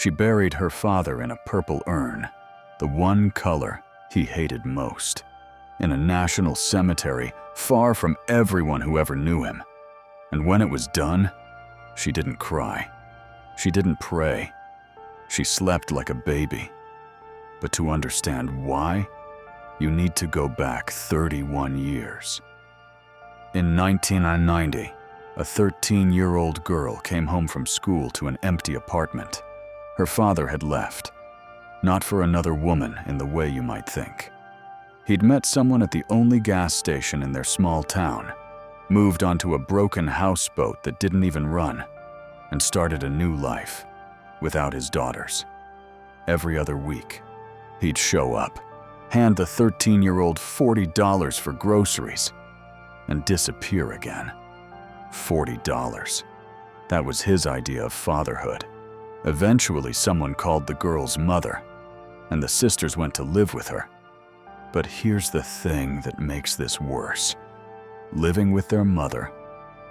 She buried her father in a purple urn, the one color he hated most, in a national cemetery far from everyone who ever knew him. And when it was done, she didn't cry. She didn't pray. She slept like a baby. But to understand why, you need to go back 31 years. In 1990, a 13-year-old girl came home from school to an empty apartment. Her father had left, not for another woman in the way you might think. He'd met someone at the only gas station in their small town, moved onto a broken houseboat that didn't even run, and started a new life without his daughters. Every other week, he'd show up, hand the 13-year-old $40 for groceries, and disappear again. $40. That was his idea of fatherhood. Eventually, someone called the girl's mother, and the sisters went to live with her. But here's the thing that makes this worse. Living with their mother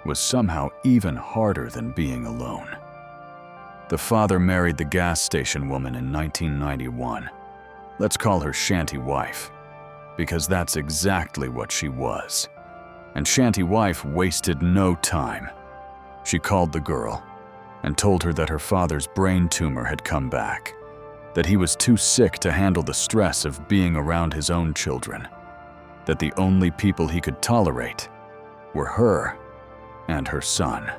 was somehow even harder than being alone. The father married the gas station woman in 1991. Let's call her Shanty Wife, because that's exactly what she was. And Shanty Wife wasted no time. She called the girl and told her that her father's brain tumor had come back, that he was too sick to handle the stress of being around his own children, that the only people he could tolerate were her and her son,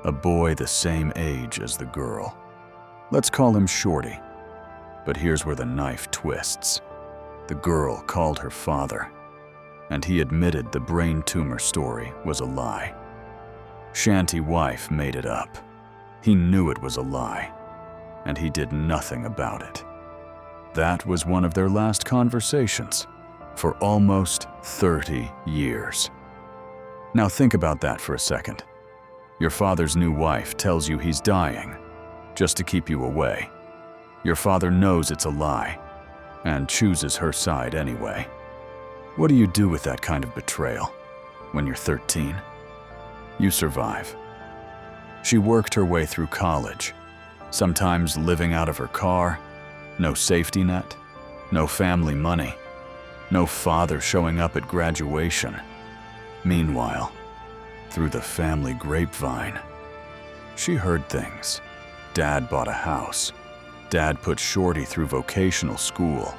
a boy the same age as the girl. Let's call him Shorty. But here's where the knife twists. The girl called her father, and he admitted the brain tumor story was a lie. Shanty Wife made it up. He knew it was a lie, and he did nothing about it. That was one of their last conversations for almost 30 years. Now think about that for a second. Your father's new wife tells you he's dying just to keep you away. Your father knows it's a lie and chooses her side anyway. What do you do with that kind of betrayal when you're 13? You survive. She worked her way through college, sometimes living out of her car, no safety net, no family money, no father showing up at graduation. Meanwhile, through the family grapevine, she heard things. Dad bought a house. Dad put Shorty through vocational school.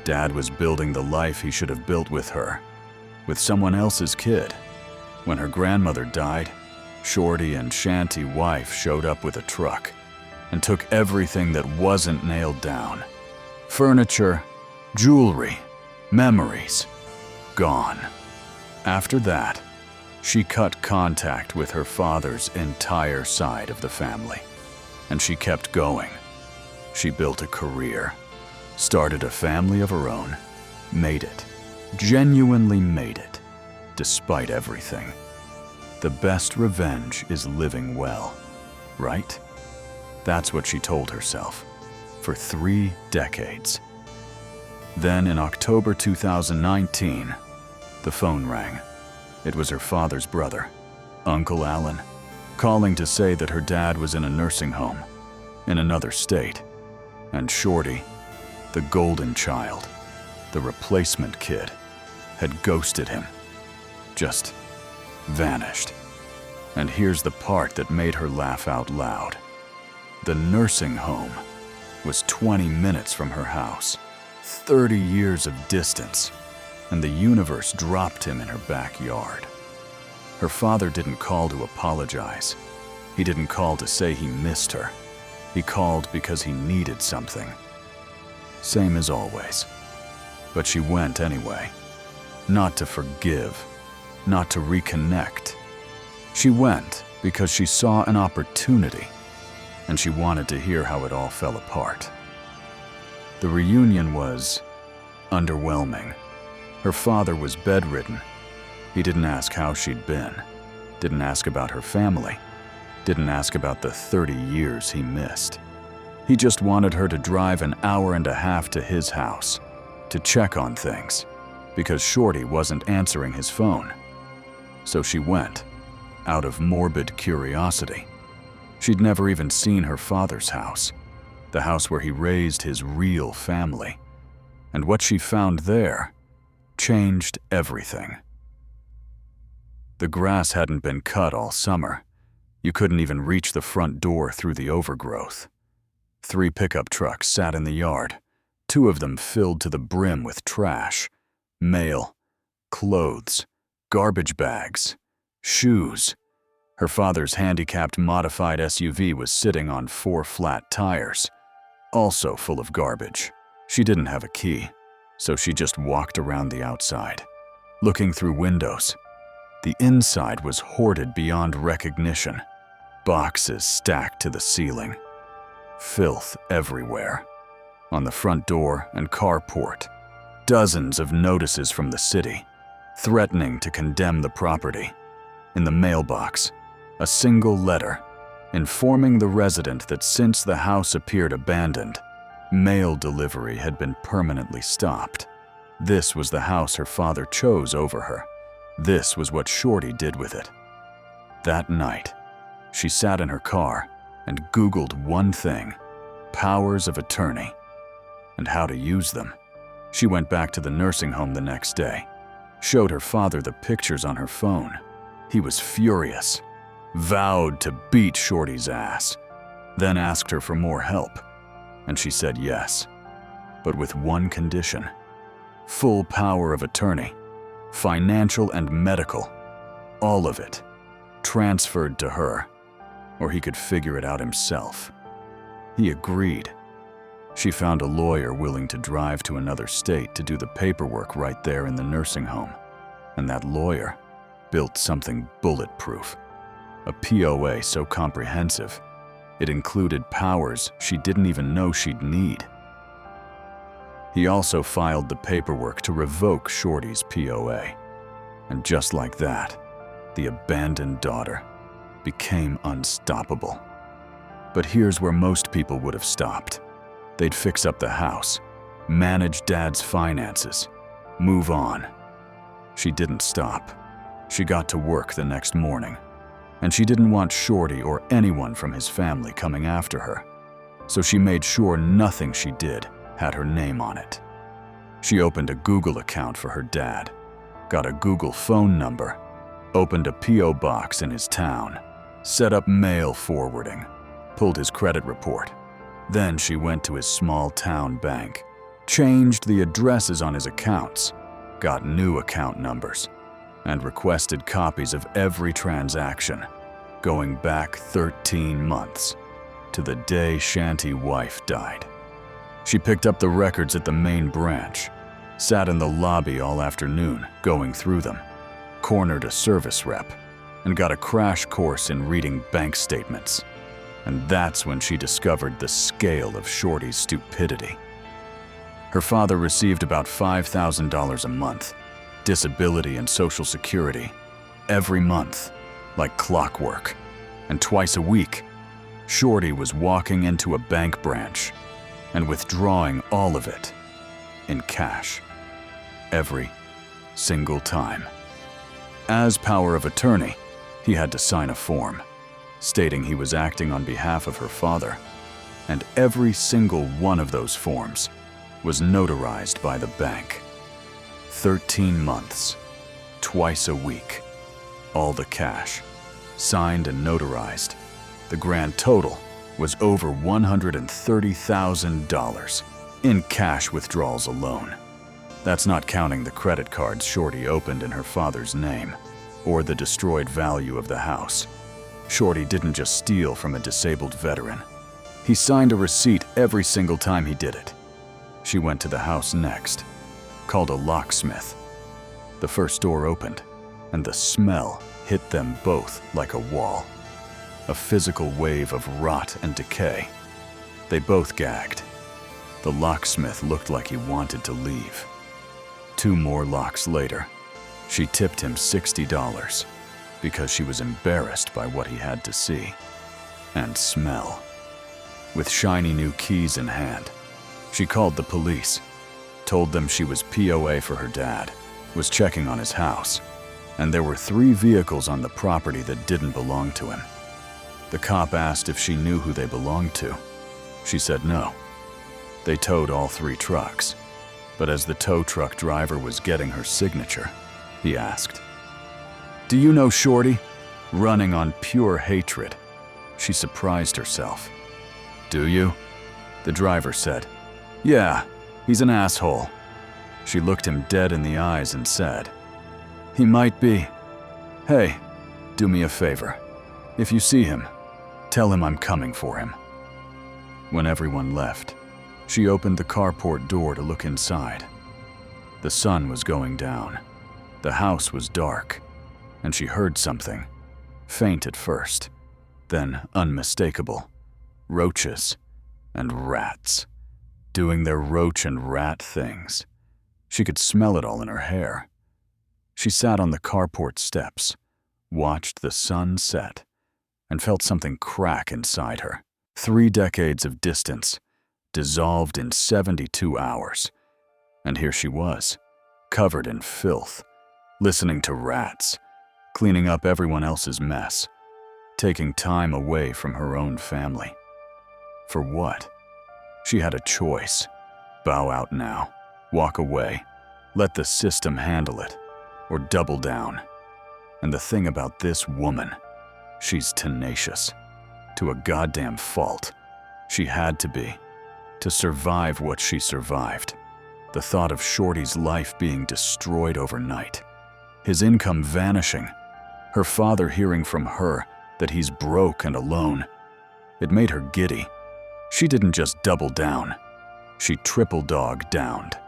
Dad was building the life he should have built with her, with someone else's kid. When her grandmother died, Shorty and Shanty Wife showed up with a truck and took everything that wasn't nailed down. Furniture, jewelry, memories, gone. After that, she cut contact with her father's entire side of the family, and she kept going. She built a career, started a family of her own, made it, genuinely made it, despite everything. The best revenge is living well, right? That's what she told herself for 3 decades. Then in October 2019, the phone rang. It was her father's brother, Uncle Alan, calling to say that her dad was in a nursing home in another state, and Shorty, the golden child, the replacement kid, had ghosted him, just vanished. And here's the part that made her laugh out loud. The nursing home was 20 minutes from her house, 30 years of distance, and the universe dropped him in her backyard. Her father didn't call to apologize. He didn't call to say he missed her. He called because he needed something. Same as always. But she went anyway. Not to forgive, not to reconnect. She went because she saw an opportunity, and she wanted to hear how it all fell apart. The reunion was underwhelming. Her father was bedridden. He didn't ask how she'd been, didn't ask about her family, didn't ask about the 30 years he missed. He just wanted her to drive an hour and a half to his house to check on things, because Shorty wasn't answering his phone. So she went, out of morbid curiosity. She'd never even seen her father's house, the house where he raised his real family. And what she found there changed everything. The grass hadn't been cut all summer. You couldn't even reach the front door through the overgrowth. 3 pickup trucks sat in the yard, 2 of them filled to the brim with trash, mail, clothes, garbage bags, shoes. Her father's handicapped modified SUV was sitting on 4 flat tires, also full of garbage. She didn't have a key, so she just walked around the outside, looking through windows. The inside was hoarded beyond recognition. Boxes stacked to the ceiling. Filth everywhere. On the front door and carport, dozens of notices from the city, threatening to condemn the property. In the mailbox, a single letter informing the resident that since the house appeared abandoned, mail delivery had been permanently stopped. This was the house her father chose over her. This was what Shorty did with it. That night, she sat in her car and Googled one thing: powers of attorney, and how to use them. She went back to the nursing home the next day, showed her father the pictures on her phone. He was furious, vowed to beat Shorty's ass, then asked her for more help, and she said yes, but with one condition: full power of attorney, financial and medical, all of it, transferred to her, or he could figure it out himself. He agreed. She found a lawyer willing to drive to another state to do the paperwork right there in the nursing home, and that lawyer built something bulletproof, a POA so comprehensive, it included powers she didn't even know she'd need. He also filed the paperwork to revoke Shorty's POA, and just like that, the abandoned daughter became unstoppable. But here's where most people would have stopped. They'd fix up the house, manage Dad's finances, move on. She didn't stop. She got to work the next morning, and she didn't want Shorty or anyone from his family coming after her, so she made sure nothing she did had her name on it. She opened a Google account for her dad, got a Google phone number, opened a P.O. box in his town, set up mail forwarding, pulled his credit report. Then she went to his small town bank, changed the addresses on his accounts, got new account numbers, and requested copies of every transaction, going back 13 months, to the day Shanty wife died. She picked up the records at the main branch, sat in the lobby all afternoon going through them, cornered a service rep, and got a crash course in reading bank statements. And that's when she discovered the scale of Shorty's stupidity. Her father received about $5,000 a month, disability and Social Security, every month, like clockwork. And twice a week, Shorty was walking into a bank branch and withdrawing all of it in cash, every single time. As power of attorney, he had to sign a form stating he was acting on behalf of her father, and every single one of those forms was notarized by the bank. 13 months, twice a week, all the cash, signed and notarized. The grand total was over $130,000 in cash withdrawals alone. That's not counting the credit cards Shorty opened in her father's name, or the destroyed value of the house. Shorty didn't just steal from a disabled veteran. He signed a receipt every single time he did it. She went to the house next, called a locksmith. The first door opened, and the smell hit them both like a wall. A physical wave of rot and decay. They both gagged. The locksmith looked like he wanted to leave. 2 more locks later, she tipped him $60 because she was embarrassed by what he had to see and smell. With shiny new keys in hand, she called the police, told them she was POA for her dad, was checking on his house, and there were 3 vehicles on the property that didn't belong to him. The cop asked if she knew who they belonged to. She said no. They towed all 3 trucks, but as the tow truck driver was getting her signature, he asked, "Do you know Shorty?" Running on pure hatred, she surprised herself. "Do you?" The driver said, "Yeah, he's an asshole." She looked him dead in the eyes and said, "He might be. Hey, do me a favor. If you see him, tell him I'm coming for him." When everyone left, she opened the carport door to look inside. The sun was going down. The house was dark, and she heard something, faint at first, then unmistakable. Roaches and rats, doing their roach and rat things. She could smell it all in her hair. She sat on the carport steps, watched the sun set, and felt something crack inside her. 3 decades of distance, dissolved in 72 hours. And here she was, covered in filth, listening to rats, cleaning up everyone else's mess, taking time away from her own family. For what? She had a choice. Bow out now, walk away, let the system handle it, or double down. And the thing about this woman, she's tenacious. To a goddamn fault. She had to be. To survive what she survived. The thought of Shorty's life being destroyed overnight. His income vanishing. Her father hearing from her that he's broke and alone. It made her giddy. She didn't just double down. She triple-dog downed.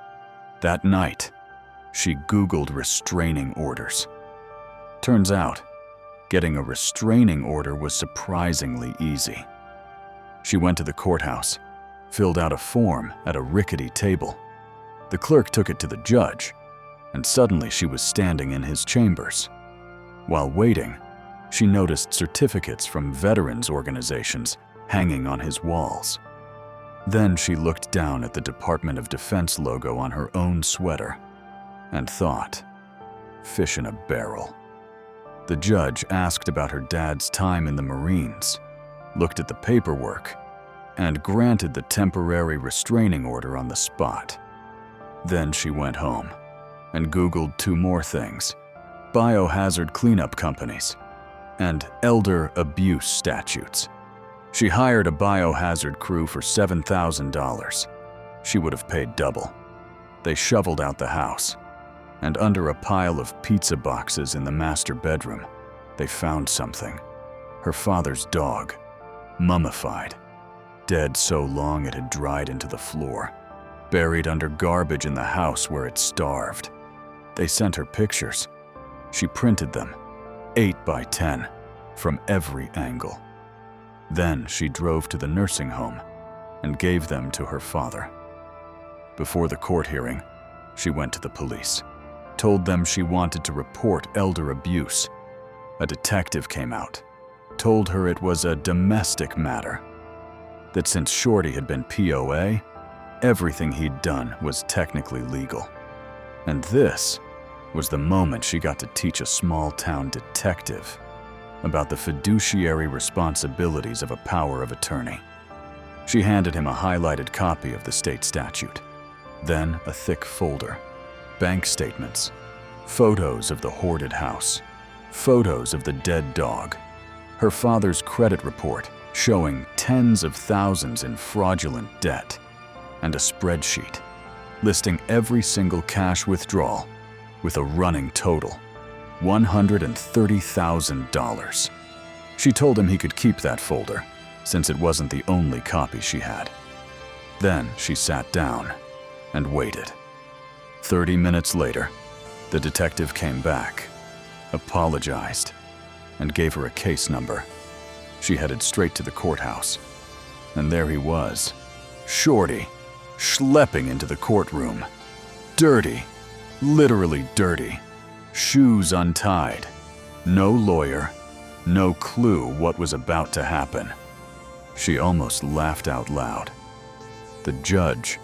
That night, she Googled restraining orders. Turns out, getting a restraining order was surprisingly easy. She went to the courthouse, filled out a form at a rickety table. The clerk took it to the judge, and suddenly she was standing in his chambers. While waiting, she noticed certificates from veterans organizations hanging on his walls. Then she looked down at the Department of Defense logo on her own sweater and thought, fish in a barrel. The judge asked about her dad's time in the Marines, looked at the paperwork, and granted the temporary restraining order on the spot. Then she went home and Googled 2 more things: biohazard cleanup companies and elder abuse statutes. She hired a biohazard crew for $7,000. She would have paid double. They shoveled out the house, and under a pile of pizza boxes in the master bedroom, they found something. Her father's dog, mummified, dead so long it had dried into the floor, buried under garbage in the house where it starved. They sent her pictures. She printed them, 8 by 10, from every angle. Then she drove to the nursing home and gave them to her father. Before the court hearing, she went to the police, told them she wanted to report elder abuse. A detective came out, told her it was a domestic matter, that since Shorty had been POA, everything he'd done was technically legal. And this was the moment she got to teach a small-town detective about the fiduciary responsibilities of a power of attorney. She handed him a highlighted copy of the state statute, then a thick folder, bank statements, photos of the hoarded house, photos of the dead dog, her father's credit report showing tens of thousands in fraudulent debt, and a spreadsheet listing every single cash withdrawal with a running total, $130,000. She told him he could keep that folder, since it wasn't the only copy she had. Then she sat down and waited. 30 minutes later, the detective came back, apologized, and gave her a case number. She headed straight to the courthouse, and there he was, Shorty, schlepping into the courtroom. Dirty, literally dirty, shoes untied, no lawyer, no clue what was about to happen. She almost laughed out loud. The judge,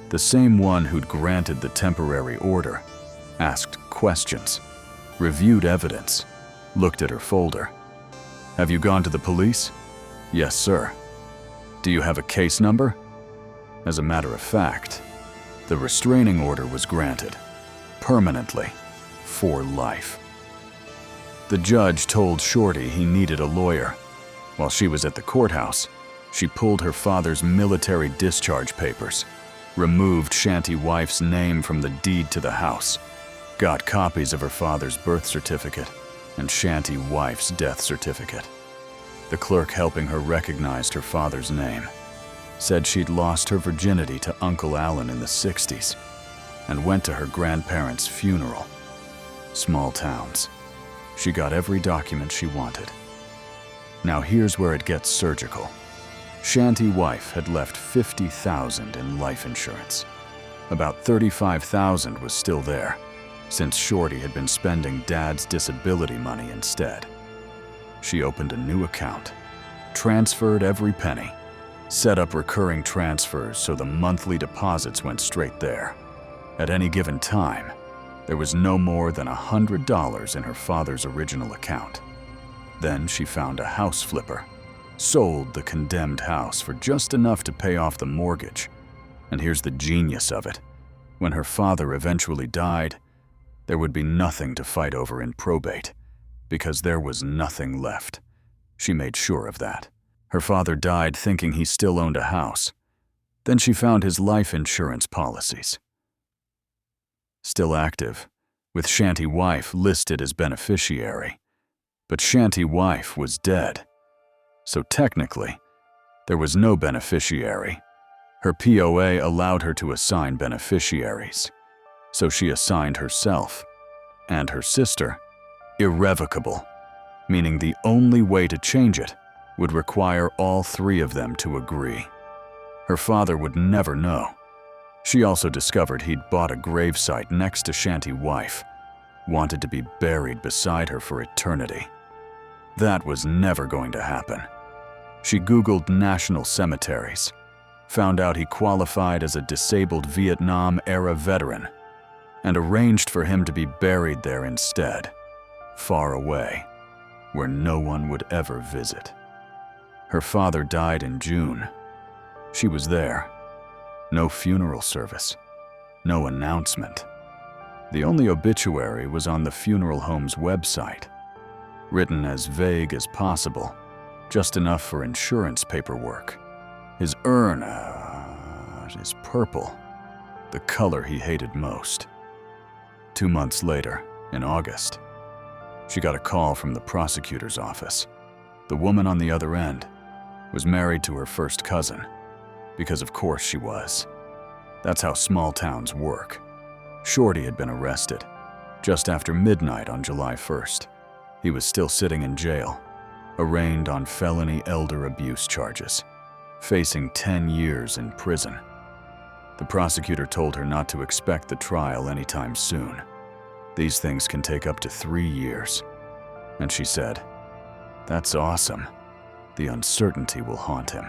the same one who'd granted the temporary order, asked questions, reviewed evidence, looked at her folder. "Have you gone to the police?" "Yes, sir." Do you have a case number? As a matter of fact, the restraining order was granted, permanently, for life. The judge told Shorty he needed a lawyer. While she was at the courthouse, she pulled her father's military discharge papers, removed Shanty Wife's name from the deed to the house, got copies of her father's birth certificate and Shanty Wife's death certificate. The clerk helping her recognized her father's name, said she'd lost her virginity to Uncle Alan in the 60s, and went to her grandparents' funeral. Small towns. She got every document she wanted. Now here's where it gets surgical. Shanty Wife had left $50,000 in life insurance. About $35,000 was still there, since Shorty had been spending Dad's disability money instead. She opened a new account, transferred every penny, set up recurring transfers so the monthly deposits went straight there. At any given time, there was no more than $100 in her father's original account. Then she found a house flipper, sold the condemned house for just enough to pay off the mortgage. And here's the genius of it. When her father eventually died, there would be nothing to fight over in probate, because there was nothing left. She made sure of that. Her father died thinking he still owned a house. Then she found his life insurance policies. Still active, with Shanty Wife listed as beneficiary. But Shanty Wife was dead. So technically, there was no beneficiary. Her POA allowed her to assign beneficiaries. So she assigned herself and her sister irrevocable, meaning the only way to change it would require all three of them to agree. Her father would never know. She also discovered he'd bought a gravesite next to Shanty Wife, wanted to be buried beside her for eternity. That was never going to happen. She Googled national cemeteries, found out he qualified as a disabled Vietnam-era veteran, and arranged for him to be buried there instead, far away, where no one would ever visit. Her father died in June. She was there. No funeral service, no announcement. The only obituary was on the funeral home's website, written as vague as possible, just enough for insurance paperwork. His urn is purple, the color he hated most. 2 months later, in August, she got a call from the prosecutor's office. The woman on the other end was married to her first cousin, because of course she was. That's how small towns work. Shorty had been arrested just after midnight on July 1st. He was still sitting in jail, arraigned on felony elderabuse charges, facing 10 years in prison. The prosecutor told her not to expect the trial anytime soon. These things can take up to 3 years. And she said, "That's awesome. The uncertainty will haunt him."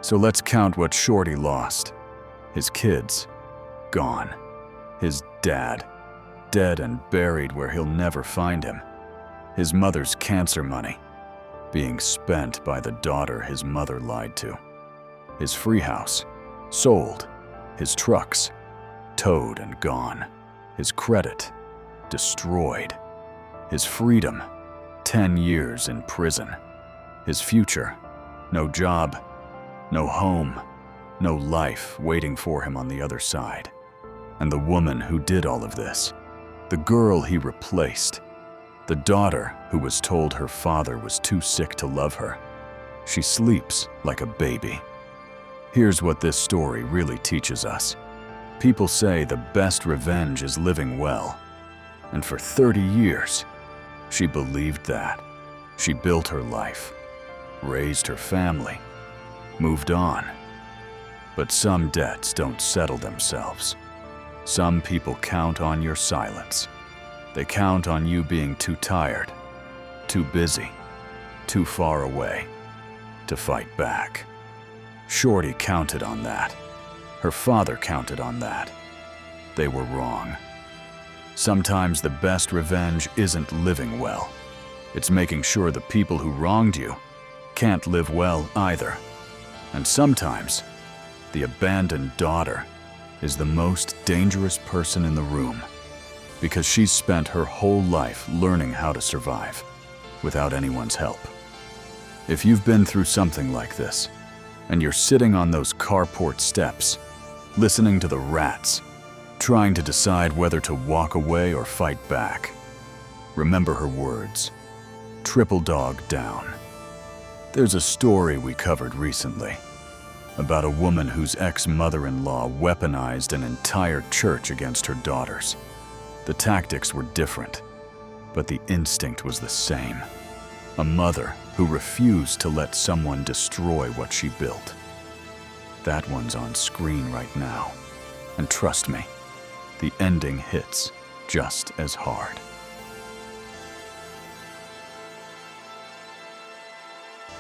So let's count what Shorty lost. His kids, gone. His dad, dead and buried where he'll never find him. His mother's cancer money, being spent by the daughter his mother lied to. His free house, sold. His trucks, towed and gone. His credit, destroyed. His freedom, 10 years in prison. His future, no job, no home, no life waiting for him on the other side. And the woman who did all of this, the girl he replaced, the daughter who was told her father was too sick to love her, she sleeps like a baby. Here's what this story really teaches us. People say the best revenge is living well. And for 30 years, she believed that. She built her life, raised her family, moved on. But some debts don't settle themselves. Some people count on your silence. They count on you being too tired, too busy, too far away to fight back. Shorty counted on that. Her father counted on that. They were wrong. Sometimes the best revenge isn't living well. It's making sure the people who wronged you can't live well either. And sometimes, the abandoned daughter is the most dangerous person in the room because she's spent her whole life learning how to survive without anyone's help. If you've been through something like this, and you're sitting on those carport steps, listening to the rats, trying to decide whether to walk away or fight back, remember her words. Triple dog down. There's a story we covered recently about a woman whose ex-mother-in-law weaponized an entire church against her daughters. The tactics were different, but the instinct was the same. A mother who refused to let someone destroy what she built. That one's on screen right now. And trust me, the ending hits just as hard.